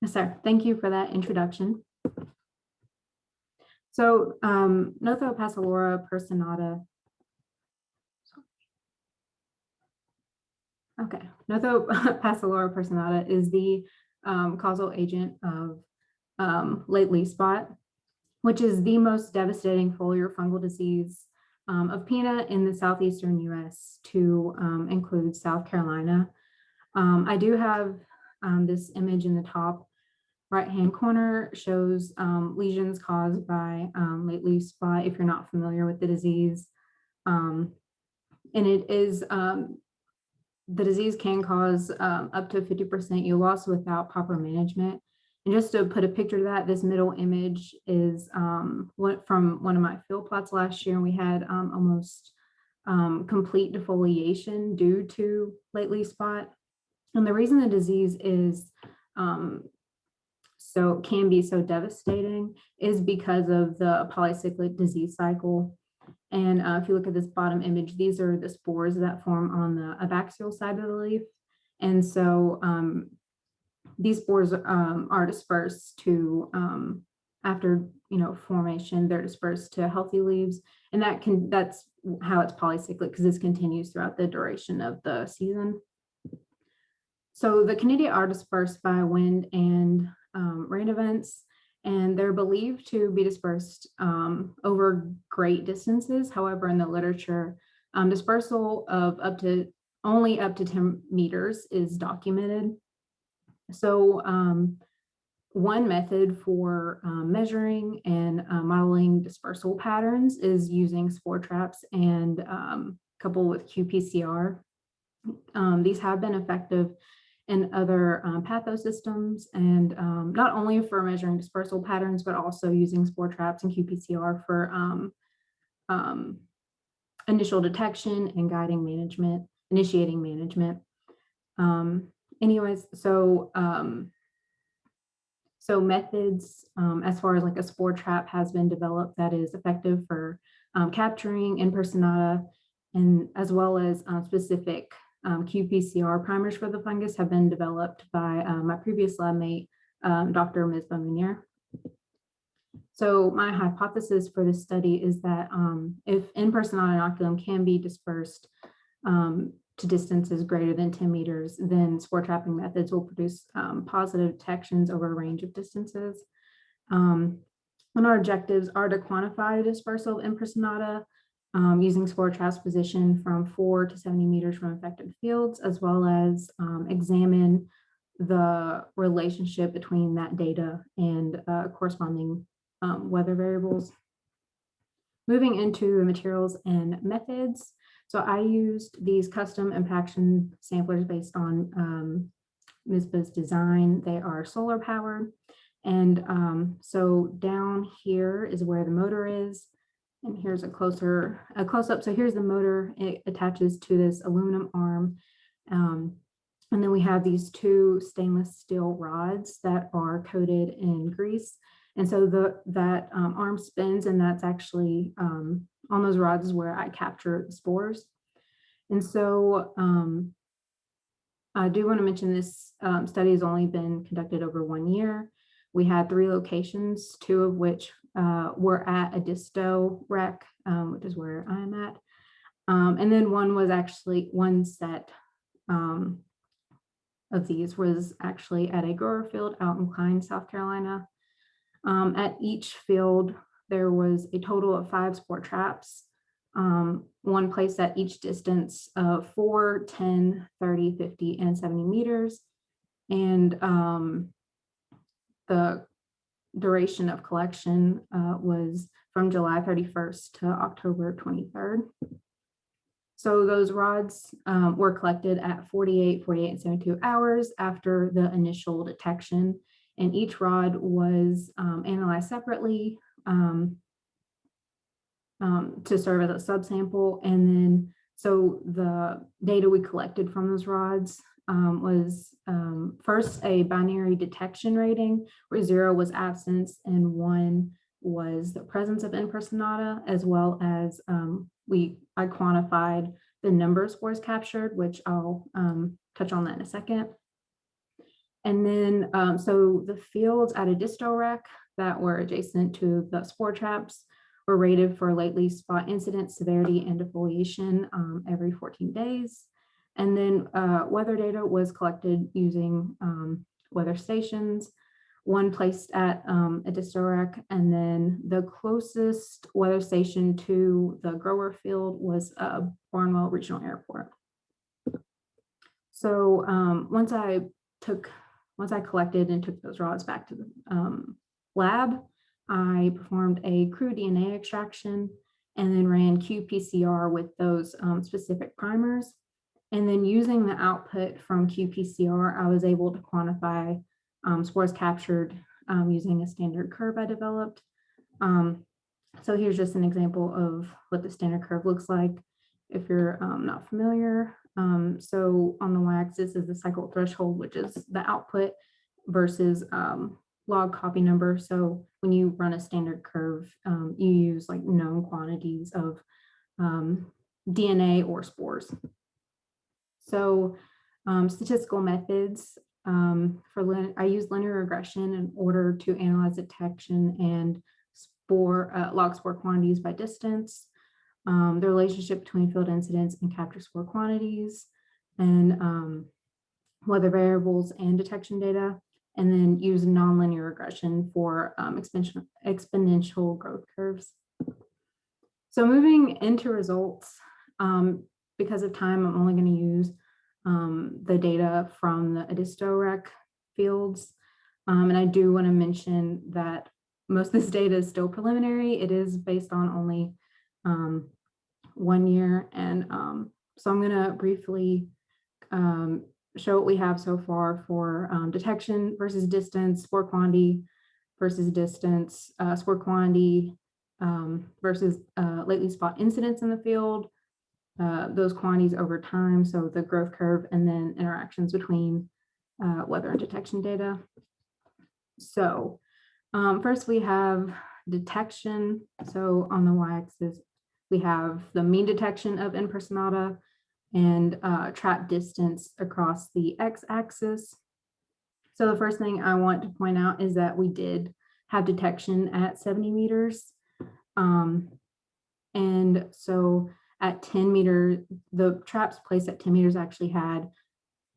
Yes, sir. Thank you for that introduction. So Nothopassalora Personata. Okay, Nothopassalora Personata is the causal agent of late leaf spot, which is the most devastating foliar fungal disease of peanut in the southeastern U.S. to include South Carolina. I do have this image in the top right-hand corner shows lesions caused by late leaf spot, if you're not familiar with the disease. And it is, the disease can cause up to 50% yield loss without proper management. And just to put a picture of that, this middle image is from one of my field plots last year, and we had almost complete defoliation due to late leaf spot. And the reason the disease is can be so devastating is because of the polycyclic disease cycle. And if you look at this bottom image, these are the spores that form on the abaxial side of the leaf. And so these spores are dispersed to, after formation, they're dispersed to healthy leaves. And that's how it's polycyclic, because this continues throughout the duration of the season. So the Canidia are dispersed by wind and rain events, and they're believed to be dispersed over great distances. However, in the literature, dispersal of only up to 10 meters is documented. So one method for measuring and modeling dispersal patterns is using spore traps and coupled with qPCR. These have been effective in other pathosystems, and not only for measuring dispersal patterns, but also using spore traps and qPCR for initial detection and initiating management. Anyways, so methods as far as like a spore trap has been developed that is effective for capturing in personata, and as well as specific qPCR primers for the fungus have been developed by my previous lab mate, Dr. Ms. Munier. So my hypothesis for this study is that if in-personata inoculum can be dispersed to distances greater than 10 meters, then spore trapping methods will produce positive detections over a range of distances. And our objectives are to quantify the dispersal of in-personata using spore traps positioned from 4 to 70 meters from affected fields, as well as examine the relationship between that data and corresponding weather variables. Moving into the materials and methods. So I used these custom impaction samplers based on MISPA's design. They are solar powered. And so down here is where the motor is. And here's a close-up. So here's the motor. It attaches to this aluminum arm. And then we have these two stainless steel rods that are coated in grease. And so that arm spins, and that's actually on those rods is where I capture the spores. And so I do want to mention this study has only been conducted over 1 year. We had 3 locations, 2 of which were at Edisto rec, which is where I'm at. And then one set of these was actually at a grower field out in Klein, South Carolina. At each field, there was a total of 5 spore traps, one placed at each distance of 4, 10, 30, 50, and 70 meters. And the duration of collection was from July 31st to October 23rd. So those rods were collected at 48, and 72 hours after the initial detection, and each rod was analyzed separately to serve as a subsample. And then, so the data we collected from those rods was first a binary detection rating, where 0 was absence and 1 was the presence of in-personata, as well as I quantified the number of spores captured, which I'll touch on that in a second. And then, so the fields at Edisto rec that were adjacent to the spore traps were rated for lately spot incidence, severity, and defoliation every 14 days. And then weather data was collected using weather stations, one placed at Edisto rec, and then the closest weather station to the grower field was Barnwell Regional Airport. So once I collected and took those rods back to the lab, I performed a crude DNA extraction and then ran qPCR with those specific primers. And then using the output from qPCR, I was able to quantify spores captured using a standard curve I developed. So here's just an example of what the standard curve looks like if you're not familiar. So on the y-axis is the cycle threshold, which is the output versus log copy number. So when you run a standard curve, you use like known quantities of DNA or spores. So statistical methods, I use linear regression in order to analyze detection and log spore quantities by distance, the relationship between field incidence and capture spore quantities, and weather variables and detection data, and then use nonlinear regression for exponential growth curves. So moving into results, because of time, I'm only going to use the data from the Edisto rec fields. And I do want to mention that most of this data is still preliminary. It is based on only 1 year. And so I'm going to briefly show what we have so far for detection versus distance, spore quantity versus distance, spore quantity versus lately spot incidence in the field, those quantities over time, so the growth curve, and then interactions between weather and detection data. So first we have detection. So on the y-axis, we have the mean detection of personata and trap distance across the x-axis. So the first thing I want to point out is that we did have detection at 70 meters. And so at 10 meters, the traps placed at 10 meters actually had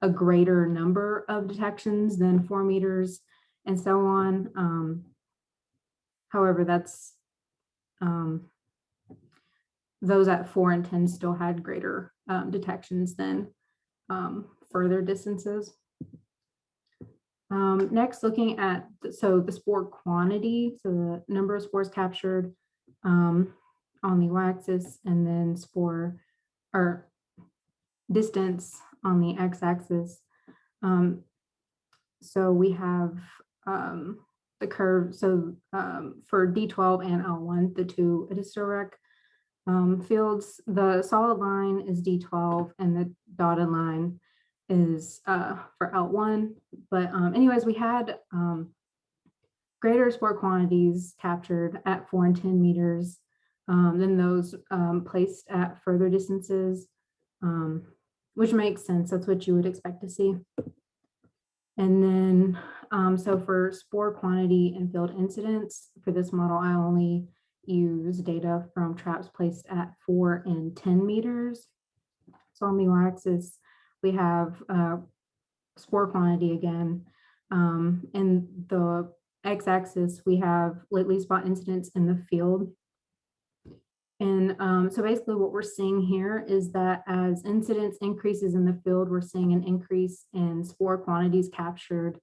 a greater number of detections than 4 meters and so on. However, that's those at 4 and 10 still had greater detections than further distances. Next, looking at the spore quantity, so the number of spores captured on the y-axis, and then spore or distance on the x-axis. So we have the curve. So for D12 and L1, the two Edisto rec fields, the solid line is D12 and the dotted line is for L1. But anyways, we had greater spore quantities captured at 4 and 10 meters than those placed at further distances, which makes sense. That's what you would expect to see. And then, so for spore quantity and field incidence, for this model, I only use data from traps placed at 4 and 10 meters. So on the y-axis, we have spore quantity again. And the x-axis, we have lately spot incidence in the field. And so basically what we're seeing here is that as incidence increases in the field, we're seeing an increase in spore quantities captured,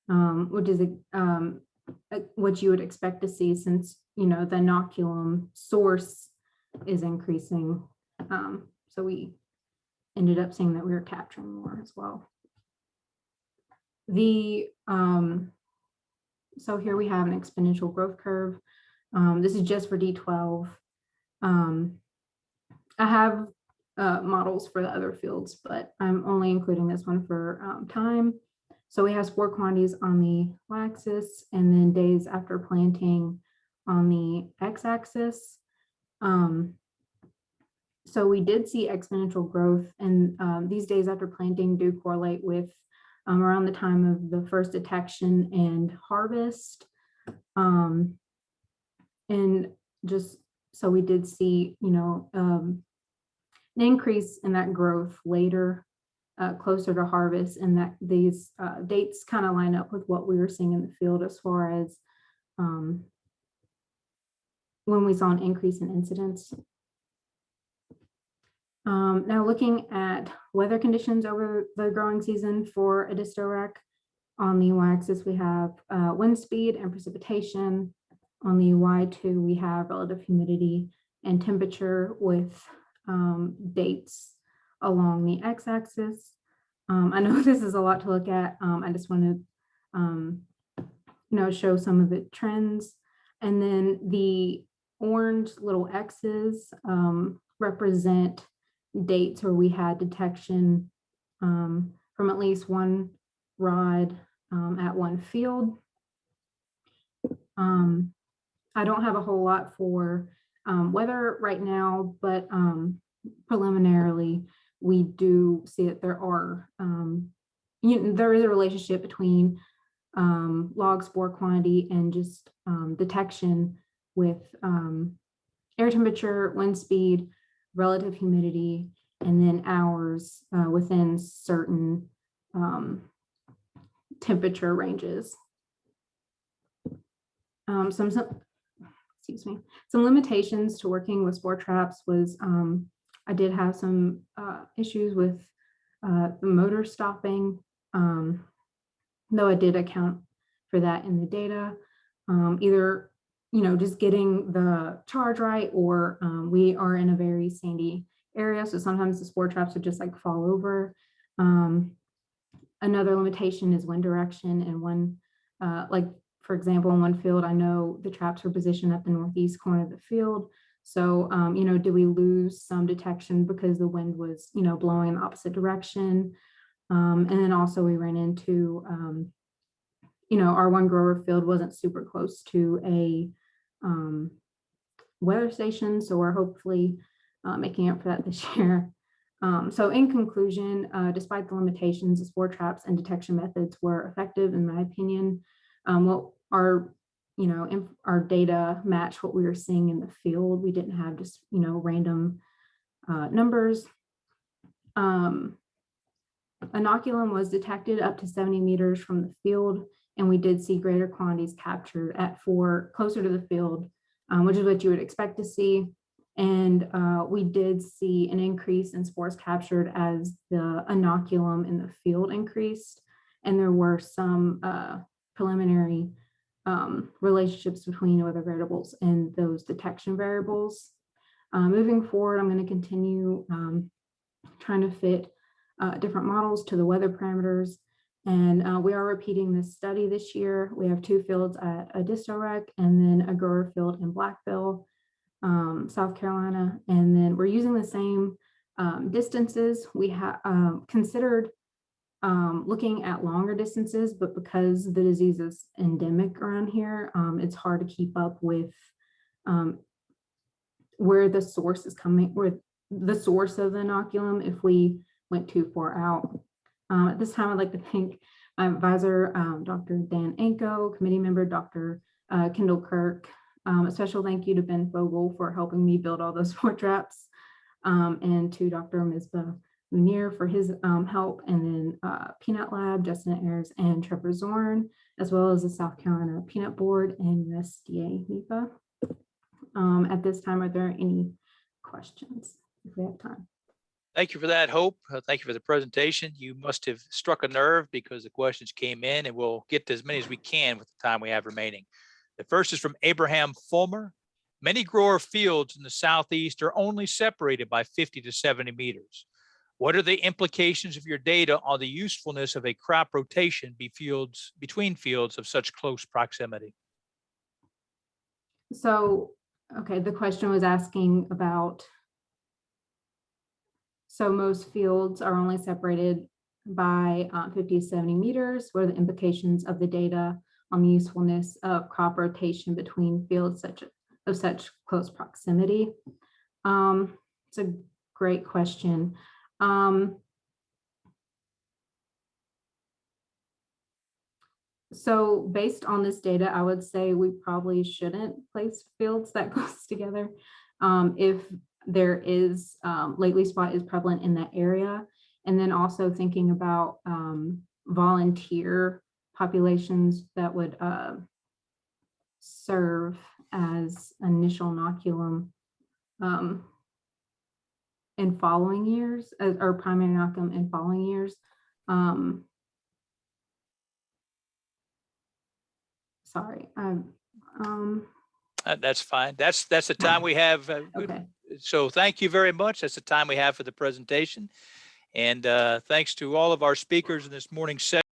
which is what you would expect to see since, you know, the inoculum source is increasing. So we ended up seeing that we were capturing more as well. So here we have an exponential growth curve. This is just for D12. I have models for the other fields, but I'm only including this one for time. So we have spore quantities on the y-axis and then days after planting on the x-axis. So we did see exponential growth, and these days after planting do correlate with around the time of the first detection and harvest. And just so we did see, an increase in that growth later, closer to harvest, and that these dates kind of line up with what we were seeing in the field as far as when we saw an increase in incidence. Now looking at weather conditions over the growing season for Edisto. On the y-axis, we have wind speed and precipitation. On the y2, we have relative humidity and temperature with dates along the x-axis. I know this is a lot to look at. I just want to show some of the trends. And then the orange little x's represent dates where we had detection from at least one rod at one field. I don't have a whole lot for weather right now, but preliminarily, we do see that there are there is a relationship between log spore quantity and just detection with air temperature, wind speed, relative humidity, and then hours within certain temperature ranges. Some limitations to working with spore traps was I did have some issues with the motor stopping, though I did account for that in the data. Either just getting the charge right, or we are in a very sandy area, so sometimes the spore traps would just like fall over. Another limitation is wind direction, and one for example, in one field, I know the traps were positioned at the northeast corner of the field. So, do we lose some detection because the wind was, blowing in the opposite direction? And then also we ran into, our one grower field wasn't super close to a weather station. So we're hopefully making up for that this year. So in conclusion, despite the limitations, the spore traps and detection methods were effective, in my opinion. What our data matched what we were seeing in the field. We didn't have just, random numbers. Inoculum was detected up to 70 meters from the field, and we did see greater quantities captured at closer to the field, which is what you would expect to see. And we did see an increase in spores captured as the inoculum in the field increased. And there were some preliminary relationships between weather variables and those detection variables. Moving forward, I'm going to continue trying to fit different models to the weather parameters. And we are repeating this study this year. We have 2 fields at Edisto and then a grower field in Blackville, South Carolina. And then we're using the same distances. We have considered looking at longer distances, but because the disease is endemic around here, it's hard to keep up with where the source is coming, where the source of the inoculum if we went too far out. At this time, I'd like to thank my advisor, Dr. Dan Anko, committee member, Dr. Kendall Kirk. A special thank you to Ben Fogel for helping me build all those spore traps, and to Dr. Misbah Munir for his help, and then Peanut Lab, Justin Ayers, and Trevor Zorn, as well as the South Carolina Peanut Board and USDA NEPA. At this time, are there any questions, if we have time? Thank you for that, Hope. Thank you for the presentation. You must have struck a nerve because the questions came in, and we'll get to as many as we can with the time we have remaining. The first is from Abraham Fulmer. Many grower fields in the Southeast are only separated by 50 to 70 meters. What are the implications of your data on the usefulness of a crop rotation between fields of such close proximity? So, okay, the question was asking about, so most fields are only separated by 50 to 70 meters. What are the implications of the data on the usefulness of crop rotation between fields of such close proximity? It's a great question. So based on this data, I would say we probably shouldn't place fields that close together. If there is lately spot is prevalent in that area. And then also thinking about volunteer populations that would serve as initial inoculum in following years, or primary inoculum in following years. Sorry. That's fine. That's the time we have. Okay. So thank you very much. That's the time we have for the presentation. And thanks to all of our speakers in this morning's session.